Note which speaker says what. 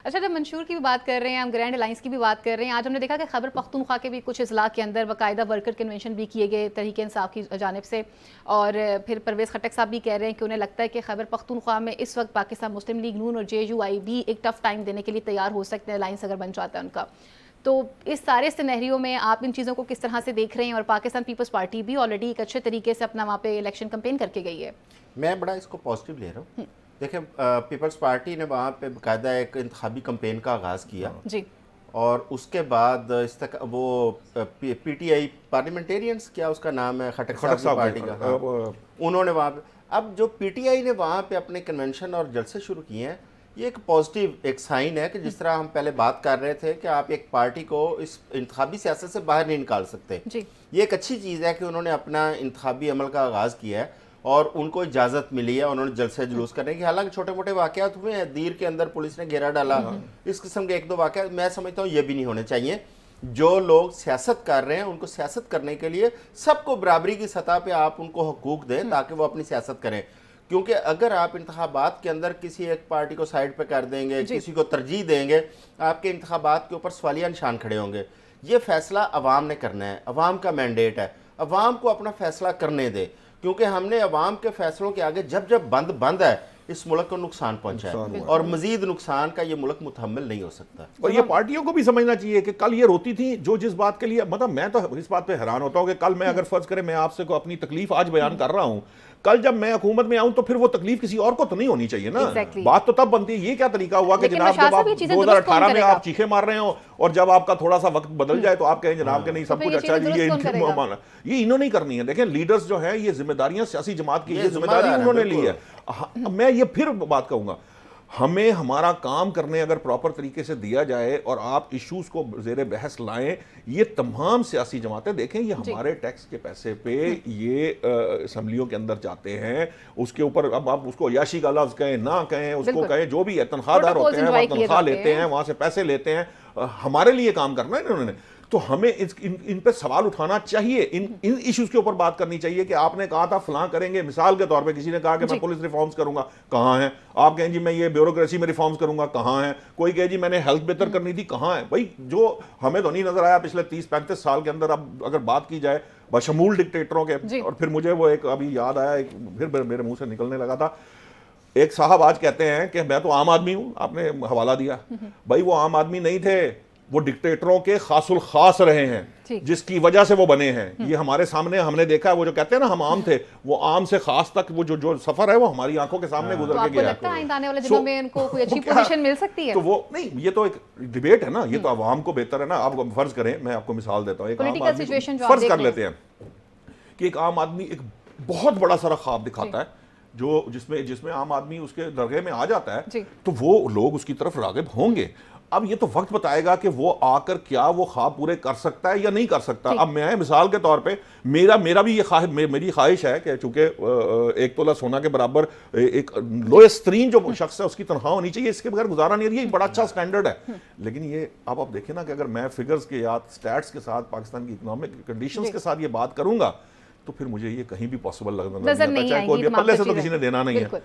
Speaker 1: اچھا، جب منشور کی بھی بات کر رہے ہیں، ہم گرینڈ الائنس کی بھی بات کر رہے ہیں، آج ہم نے دیکھا کہ خیبر پختونخوا کے بھی کچھ اضلاع کے اندر باقاعدہ ورکر کنونشن بھی کیے گئے تحریک انصاف کی جانب سے، اور پھر پرویز خٹک صاحب بھی کہہ رہے ہیں کہ انہیں لگتا ہے کہ خیبر پختونخوا میں اس وقت پاکستان مسلم لیگ نون اور جے یو آئی بھی ایک ٹف ٹائم دینے کے لیے تیار ہو سکتے ہیں الائنس اگر بن جاتا ہے ان کا. تو اس سارے سینیریو میں آپ ان چیزوں کو کس طرح سے دیکھ رہے ہیں؟ اور پاکستان پیپلز پارٹی بھی آلریڈی ایک اچھے طریقے سے اپنا وہاں پہ الیکشن کمپین کر کے گئی ہے.
Speaker 2: میں بڑا اس کو پازیٹیو لے رہا ہوں. دیکھیں، پیپلز پارٹی نے وہاں پہ باقاعدہ ایک انتخابی کمپین کا آغاز کیا
Speaker 1: جی،
Speaker 2: اور اس کے بعد اس تک وہ پی ٹی آئی پارلیمنٹیرینس، کیا اس کا نام ہے، خٹک صاحب کی پارٹی کا، انہوں نے وہاں پہ اب جو پی ٹی آئی نے وہاں پہ اپنے کنونشن اور جلسے شروع کیے ہیں، یہ ایک پازیٹیو ایک سائن ہے کہ جس طرح ہم پہلے بات کر رہے تھے کہ آپ ایک پارٹی کو اس انتخابی سیاست سے باہر نہیں نکال سکتے.
Speaker 1: جی،
Speaker 2: یہ ایک اچھی چیز ہے کہ انہوں نے اپنا انتخابی عمل کا آغاز کیا ہے اور ان کو اجازت ملی ہے انہوں نے جلسے جلوس کرنے کی. حالانکہ چھوٹے موٹے واقعات ہوئے ہیں، دیر کے اندر پولیس نے گھیرا ڈالا، اس قسم کے ایک دو واقعات میں سمجھتا ہوں یہ بھی نہیں ہونے چاہیے. جو لوگ سیاست کر رہے ہیں ان کو سیاست کرنے کے لیے سب کو برابری کی سطح پہ آپ ان کو حقوق دیں تاکہ وہ اپنی سیاست کریں. کیونکہ اگر آپ انتخابات کے اندر کسی ایک پارٹی کو سائڈ پہ کر دیں گے، کسی کو ترجیح دیں گے، آپ کے انتخابات کے اوپر سوالیہ نشان کھڑے ہوں گے. یہ فیصلہ عوام نے کرنا ہے، عوام کا مینڈیٹ ہے، عوام کو اپنا فیصلہ کرنے دے. کیونکہ ہم نے عوام کے فیصلوں کے آگے جب بند ہے اس ملک کو نقصان پہنچا ہے اور مزید نقصان کا یہ ملک متحمل نہیں ہو سکتا.
Speaker 3: اور یہ پارٹیوں کو بھی سمجھنا چاہیے کہ کل یہ روتی تھی جو جس بات کے لیے، مطلب میں تو اس بات پہ حیران ہوتا ہوں کہ کل میں اگر فرض کرے میں آپ سے کو اپنی تکلیف آج بیان کر رہا ہوں، کل جب میں حکومت میں آؤں تو پھر وہ تکلیف کسی اور کو تو نہیں ہونی چاہیے نا. بات تو تب بنتی ہے. یہ کیا طریقہ ہوا کہ جناب جب آپ 2018 میں آپ چیخے مار رہے ہو اور جب آپ کا تھوڑا سا وقت بدل جائے تو آپ کہیں جناب کہ نہیں سب کچھ اچھا جی، یہ انہوں نہیں کرنی ہے. دیکھیں لیڈرز جو ہیں، یہ ذمہ داریاں سیاسی جماعت کی، یہ ذمہ داری انہوں نے لی ہے. میں یہ پھر بات کہوں گا، ہمیں ہمارا کام کرنے اگر پراپر طریقے سے دیا جائے اور آپ ایشوز کو زیر بحث لائیں، یہ تمام سیاسی جماعتیں دیکھیں یہ ہمارے ٹیکس کے پیسے پہ یہ اسمبلیوں کے اندر جاتے ہیں. اس کے اوپر اب آپ اس کو عیاشی کا لفظ کہیں نہ کہیں، اس کو کہیں جو بھی ہے، تنخواہ دار ہوتے ہیں، وہاں تنخواہ لیتے ہیں، وہاں سے پیسے لیتے ہیں. ہمارے لیے کام کرنا ہے انہوں نے. تو ہمیں ان پہ سوال اٹھانا چاہیے، ان ایشوز کے اوپر بات کرنی چاہیے کہ آپ نے کہا تھا فلاں کریں گے. مثال کے طور پہ کسی نے کہا کہ میں پولیس ریفارمز کروں گا، کہاں ہیں؟ آپ کہیں جی میں یہ بیوروکریسی میں ریفارمز کروں گا، کہاں ہیں؟ کوئی کہے جی میں نے ہیلتھ بہتر کرنی تھی، کہاں ہے؟ بھائی جو ہمیں تو نہیں نظر آیا پچھلے 30-35 سال کے اندر. اب اگر بات کی جائے بشمول ڈکٹیٹروں کے، اور پھر مجھے وہ ایک ابھی یاد آیا، ایک پھر میرے منہ سے نکلنے لگا تھا. ایک صاحب آج کہتے ہیں کہ میں تو عام آدمی ہوں، آپ نے حوالہ دیا. بھائی وہ عام آدمی نہیں تھے، وہ ڈکٹیٹروں کے خاص الخاص رہے ہیں جس کی وجہ سے وہ بنے ہیں. یہ ہمارے سامنے ہم نے دیکھا ہے. وہ جو کہتے ہیں نا ہم عام تھے، وہ عام سے خاص تک وہ جو سفر ہے وہ ہماری آنکھوں کے سامنے گزر کے گیا.
Speaker 1: لگتا ہے آنے والے دنوں میں ان کو کوئی اچھی پوزیشن مل سکتی ہے؟
Speaker 3: تو وہ نہیں، یہ تو ایک ڈیبیٹ ہے نا، یہ تو عوام کو بہتر ہے نا. آپ فرض کریں، میں آپ کو مثال دیتا ہوں، ایک عام آدمی فرض کر لیتے ہیں کہ ایک عام آدمی ایک بہت بڑا سارا خواب دکھاتا ہے جو جس میں عام آدمی اس کے درگاہ میں آ جاتا ہے تو وہ لوگ اس کی طرف راغب ہوں گے. اب یہ تو وقت بتائے گا کہ وہ آ کر کیا وہ خواب پورے کر سکتا ہے یا نہیں کر سکتا. اب میں مثال کے طور پہ میرا بھی یہ میری خواہش ہے کہ چونکہ 1 تولہ سونا کے برابر ایک لوئسٹ ترین جو شخص ہے اس کی تنخواہ ہونی چاہیے، اس کے بغیر گزارا نہیں ہے. یہ بڑا اچھا سٹینڈرڈ ہے. لیکن یہ اب آپ دیکھیں نا کہ اگر میں فگرز کے یا سٹیٹس کے ساتھ پاکستان کی اکنامک کنڈیشنز کے ساتھ یہ بات کروں گا تو پھر مجھے یہ کہیں بھی پاسبل نظر نہیں آتا، چاہے کوئی پلے سے تو کسی نے دینا نہیں ہے.